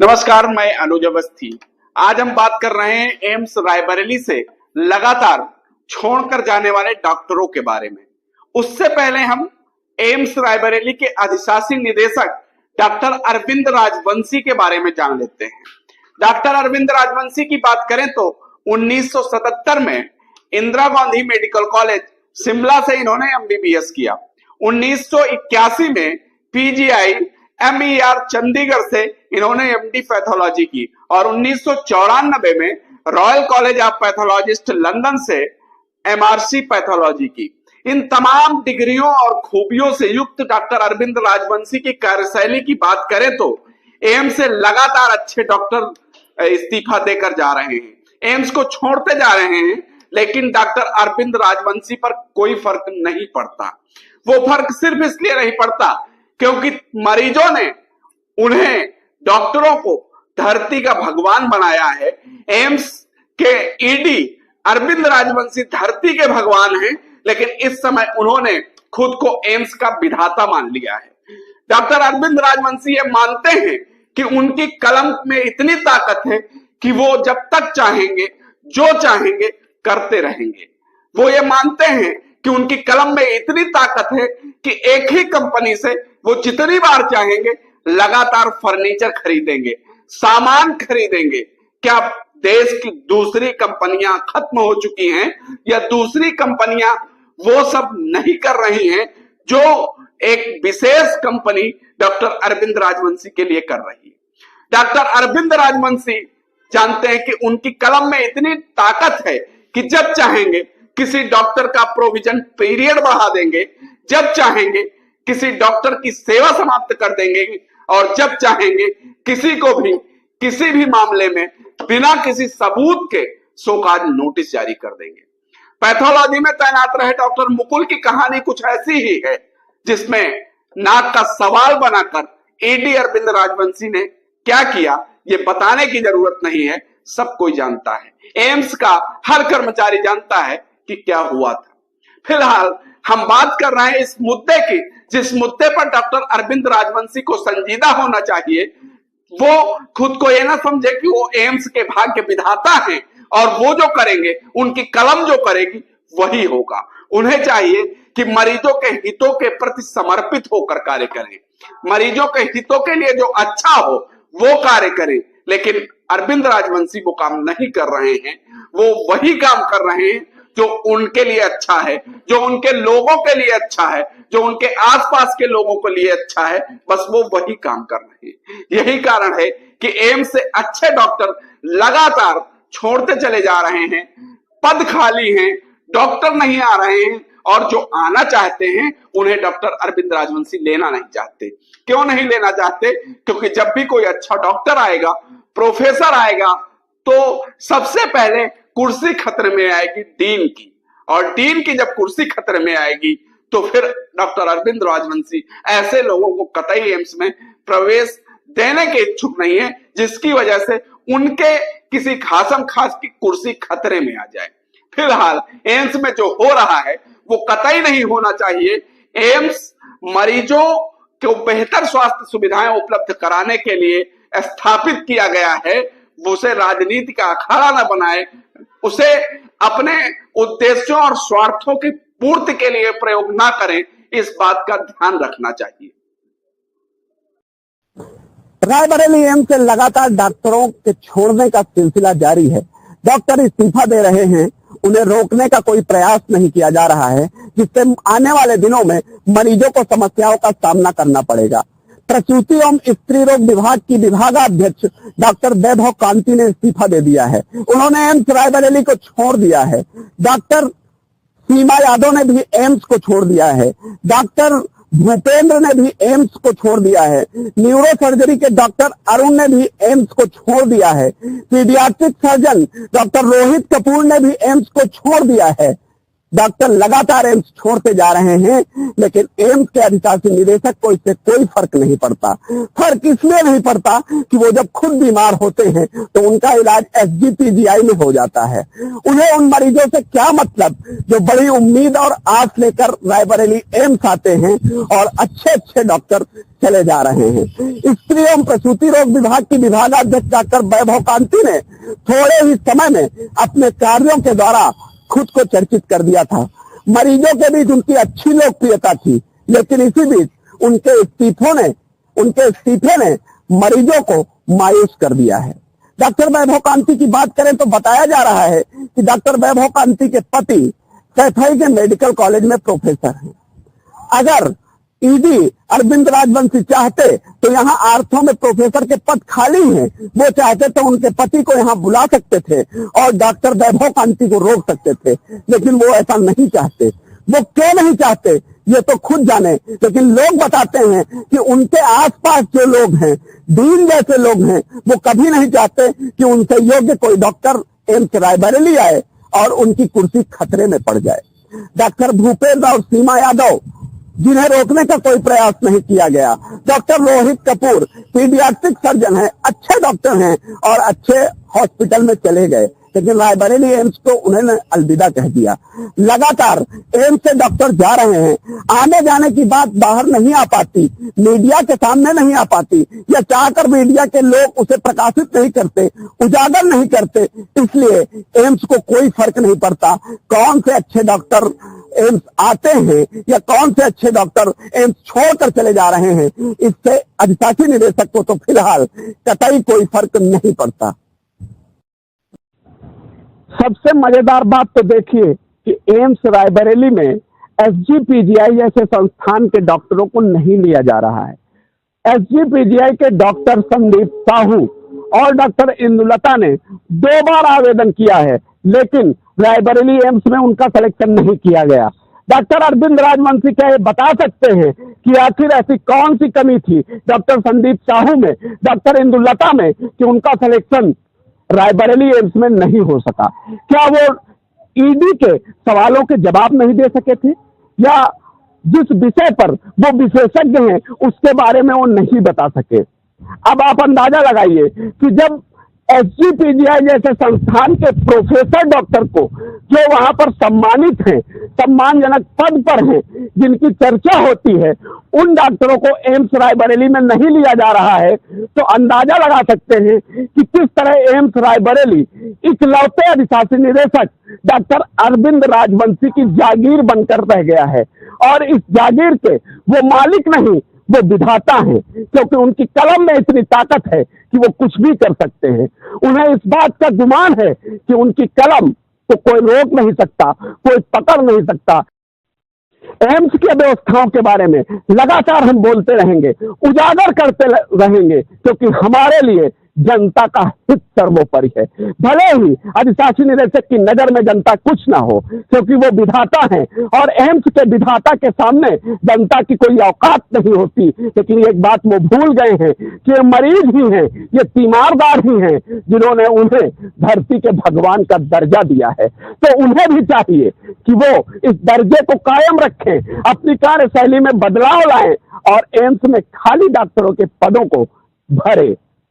नमस्कार, मैं अनुज अवस्थी। आज हम बात कर रहे हैं एम्स रायबरेली से लगातार छोड़कर जाने वाले डॉक्टरों के बारे में। उससे पहले हम एम्स रायबरेली के अधिशासी निदेशक डॉक्टर अरविंद राजवंशी के बारे में जान लेते हैं। डॉक्टर अरविंद राजवंशी की बात करें तो 1977 में इंदिरा गांधी मेडिकल कॉलेज शिमला से इन्होंने एमबीबीएस किया। 1981 में पीजीआई MER चंडीगढ़ से इन्होंने MD पैथोलॉजी की और 1994 में royal college of pathologist London से MRC पैथोलॉजी की। इन तमाम डिग्रियों और खूबियों से युक्त डॉक्टर अरविंद राजवंशी की कार्यशैली की बात करें तो एम्स से लगातार अच्छे डॉक्टर इस्तीफा देकर जा रहे हैं, एम्स को छोड़ते जा रहे हैं, लेकिन डॉक्टर अरविंद राजवंशी पर कोई फर्क नहीं पड़ता। वो फर्क सिर्फ इसलिए नहीं पड़ता क्योंकि मरीजों ने उन्हें, डॉक्टरों को धरती का भगवान बनाया है। एम्स के ईडी अरविंद राजवंशी धरती के भगवान हैं, लेकिन इस समय उन्होंने खुद को एम्स का विधाता मान लिया है। डॉक्टर अरविंद राजवंशी ये मानते हैं कि उनकी कलम में इतनी ताकत है कि वो जब तक चाहेंगे, जो चाहेंगे करते रहेंगे। वो ये मानते हैं कि उनकी कलम में इतनी ताकत है कि एक ही कंपनी से वो जितनी बार चाहेंगे लगातार फर्नीचर खरीदेंगे, सामान खरीदेंगे। क्या देश की दूसरी कंपनियां खत्म हो चुकी हैं या दूसरी कंपनियां वो सब नहीं कर रही हैं जो एक विशेष कंपनी डॉक्टर अरविंद राजवंशी के लिए कर रही है? डॉक्टर अरविंद राजवंशी जानते हैं कि उनकी कलम में इतनी ताकत है कि जब चाहेंगे किसी डॉक्टर का प्रोविजन पीरियड बढ़ा देंगे, जब चाहेंगे किसी डॉक्टर की सेवा समाप्त कर देंगे और जब चाहेंगे किसी को भी किसी भी मामले में बिना किसी सबूत के शोकाज नोटिस जारी कर देंगे। पैथोलॉजी में तैनात रहे डॉक्टर मुकुल की कहानी कुछ ऐसी ही है, जिसमें नाक का सवाल बनाकर ईडी अरविंद राजवंशी ने क्या किया ये बताने की जरूरत नहीं है, सब कोई जानता है। एम्स का हर कर्मचारी जानता है कि क्या हुआ था। फिलहाल हम बात कर रहे हैं इस मुद्दे की, जिस मुद्दे पर डॉक्टर अरविंद राजवंशी को संजीदा होना चाहिए। वो खुद को ये ना समझे कि वो एम्स के भाग्य विधाता हैं और वो जो करेंगे, उनकी कलम जो करेगी वही होगा। उन्हें चाहिए कि मरीजों के हितों के प्रति समर्पित होकर कार्य करें, मरीजों के हितों के लिए जो अच्छा हो वो कार्य करें। लेकिन अरविंद राजवंशी वो काम नहीं कर रहे हैं। वो वही काम कर रहे हैं जो उनके लिए अच्छा है, जो उनके लोगों के लिए अच्छा है, जो उनके आसपास के लोगों के लिए अच्छा है, बस वो वही काम कर रहे हैं। यही कारण है कि एम्स से अच्छे डॉक्टर लगातार छोड़ते चले जा रहे हैं। पद खाली हैं, डॉक्टर नहीं आ रहे हैं और जो आना चाहते हैं उन्हें डॉक्टर अरविंद राजवंशी लेना नहीं चाहते। क्यों नहीं लेना चाहते? क्योंकि जब भी कोई अच्छा डॉक्टर आएगा, प्रोफेसर आएगा, तो सबसे पहले कुर्सी खतरे में आएगी डीन की, और डीन की जब कुर्सी खतरे में आएगी तो फिर डॉक्टर अरविंद राजवंशी ऐसे लोगों को कतई एम्स में प्रवेश देने के इच्छुक नहीं है जिसकी वजह से उनके किसी खासम खास की कुर्सी खतरे में आ जाए। फिलहाल एम्स में जो हो रहा है वो कतई नहीं होना चाहिए। एम्स मरीजों को बेहतर स्वास्थ्य सुविधाएं उपलब्ध कराने के लिए स्थापित किया गया है। उसे राजनीति का अखाड़ा न बनाए, उसे अपने उद्देश्यों और स्वार्थों की पूर्ति के लिए प्रयोग ना करें, इस बात का ध्यान रखना चाहिए। रायबरेली एम्स से लगातार डॉक्टरों के छोड़ने का सिलसिला जारी है। डॉक्टर इस्तीफा दे रहे हैं, उन्हें रोकने का कोई प्रयास नहीं किया जा रहा है, जिससे आने वाले दिनों में मरीजों को समस्याओं का सामना करना पड़ेगा। प्रसूति एवं स्त्री रोग विभाग की विभागाध्यक्ष डॉक्टर वैभव कांति ने इस्तीफा दे दिया है। उन्होंने एम्स रायबरेली को छोड़ दिया है। डॉक्टर सीमा यादव ने भी एम्स को छोड़ दिया है। डॉक्टर भूपेंद्र ने भी एम्स को छोड़ दिया है। न्यूरो सर्जरी के डॉक्टर अरुण ने भी एम्स को छोड़ दिया है। Paediatric surgeon doctor Rohit Kapoor ने भी एम्स को छोड़ दिया है। डॉक्टर लगातार एम्स छोड़ते जा रहे हैं, लेकिन एम्स के अधिशासी निदेशक को इससे कोई फर्क नहीं पड़ता। फर्क इसलिए नहीं पड़ता कि वो जब खुद बीमार होते हैं तो उनका इलाज एसजीपीजीआई में हो जाता है। उन्हें उन मरीजों से क्या मतलब जो बड़ी उम्मीद और आस लेकर रायबरेली एम्स आते हैं और अच्छे अच्छे डॉक्टर चले जा रहे हैं। स्त्री एवं प्रसूति रोग विभाग की विभागाध्यक्ष डॉक्टर वैभव कांति ने थोड़े ही समय में अपने कार्यों के द्वारा खुद को चर्चित कर दिया था। मरीजों के बीच उनकी अच्छी लोकप्रियता थी, लेकिन इसी बीच उनके इस्तीफे ने मरीजों को मायूस कर दिया है। डॉक्टर वैभव कांति की बात करें तो बताया जा रहा है कि डॉक्टर वैभव कांति के पति सैफई के मेडिकल कॉलेज में प्रोफेसर हैं। अगर ईडी अरविंद राजवंशी चाहते तो यहाँ आर्थो में प्रोफेसर के पद खाली हैं, वो चाहते तो उनके पति को यहाँ बुला सकते थे और डॉक्टर वैभव कांति को रोक सकते थे, लेकिन वो ऐसा नहीं चाहते। वो क्यों नहीं चाहते ये तो खुद जाने, लेकिन लोग बताते हैं कि उनके आसपास जो लोग हैं, डीन जैसे लोग हैं, वो कभी नहीं चाहते कि उनसे योग्य कोई डॉक्टर एम्स रायबरेली आए और उनकी कुर्सी खतरे में पड़ जाए। डॉक्टर भूपेंद्र और सीमा यादव जिन्हें रोकने का कोई प्रयास नहीं किया गया। Doctor Rohit Kapoor paediatric surgeon हैं, अच्छे डॉक्टर हैं और अच्छे हॉस्पिटल में चले गए, लेकिन रायबरेली एम्स को उन्होंने अलविदा कह दिया। लगातार एम्स से डॉक्टर जा रहे हैं, आने जाने की बात बाहर नहीं आ पाती, मीडिया के सामने नहीं आ पाती, या चाहकर मीडिया के लोग उसे प्रकाशित नहीं करते, उजागर नहीं करते, इसलिए एम्स को कोई फर्क नहीं पड़ता कौन से अच्छे डॉक्टर एम्स आते हैं या कौन से अच्छे डॉक्टर एम्स छोड़कर चले जा रहे हैं। इससे अधिशासी निदेशक को तो फिलहाल कतई कोई फर्क नहीं पड़ता। सबसे मजेदार बात तो देखिए कि एम्स रायबरेली में एसजीपीजीआई जैसे संस्थान के डॉक्टरों को नहीं लिया जा रहा है। एसजीपीजीआई के डॉक्टर संदीप साहू और डॉक्टर इंदुलता ने 2 बार आवेदन किया है, लेकिन रायबरेली एम्स में उनका सिलेक्शन नहीं किया गया। डॉक्टर अरविंद राजवंशी क्या ये बता सकते हैं कि आखिर ऐसी कौन सी कमी थी डॉक्टर संदीप साहू में, डॉक्टर इंदुलता में, कि उनका सिलेक्शन रायबरेली एम्स में नहीं हो सका? क्या वो ईडी के सवालों के जवाब नहीं दे सके थे, या जिस विषय पर वो विशेषज्ञ हैं उसके बारे में वो नहीं बता सके? अब आप अंदाजा लगाइए कि जब एसजीपीजीआई जैसे संस्थान के प्रोफेसर डॉक्टर को, जो वहां पर सम्मानित हैं, सम्मानजनक पद पर हैं, जिनकी चर्चा होती है, उन डॉक्टरों को एम्स रायबरेली में नहीं लिया जा रहा है, तो अंदाजा लगा सकते हैं कि किस तरह एम्स रायबरेली इकलौते अधिशासी निदेशक डॉक्टर अरविंद राजवंशी की जागीर बनकर रह गया है। और इस जागीर के वो मालिक नहीं, वो विधाता हैं, क्योंकि उनकी कलम में इतनी ताकत है कि वो कुछ भी कर सकते हैं। उन्हें इस बात का गुमान है कि उनकी कलम तो कोई रोक नहीं सकता, कोई पकड़ नहीं सकता। एम्स की व्यवस्थाओं के बारे में लगातार हम बोलते रहेंगे, उजागर करते रहेंगे, क्योंकि हमारे लिए जनता का हित सर्वोपरि है। भले ही अधिशासी निदेशक की नजर में जनता कुछ ना हो, क्योंकि वो विधाता हैं और एम्स के विधाता के सामने जनता की कोई औकात नहीं होती। लेकिन एक बात वो भूल गए हैं कि ये मरीज ही हैं, ये तीमारदार ही हैं, जिन्होंने उन्हें धरती के भगवान का दर्जा दिया है। तो उन्हें भी चाहिए कि वो इस दर्जे को कायम रखें, अपनी कार्यशैली में बदलाव लाएं और एम्स में खाली डॉक्टरों के पदों को भरे।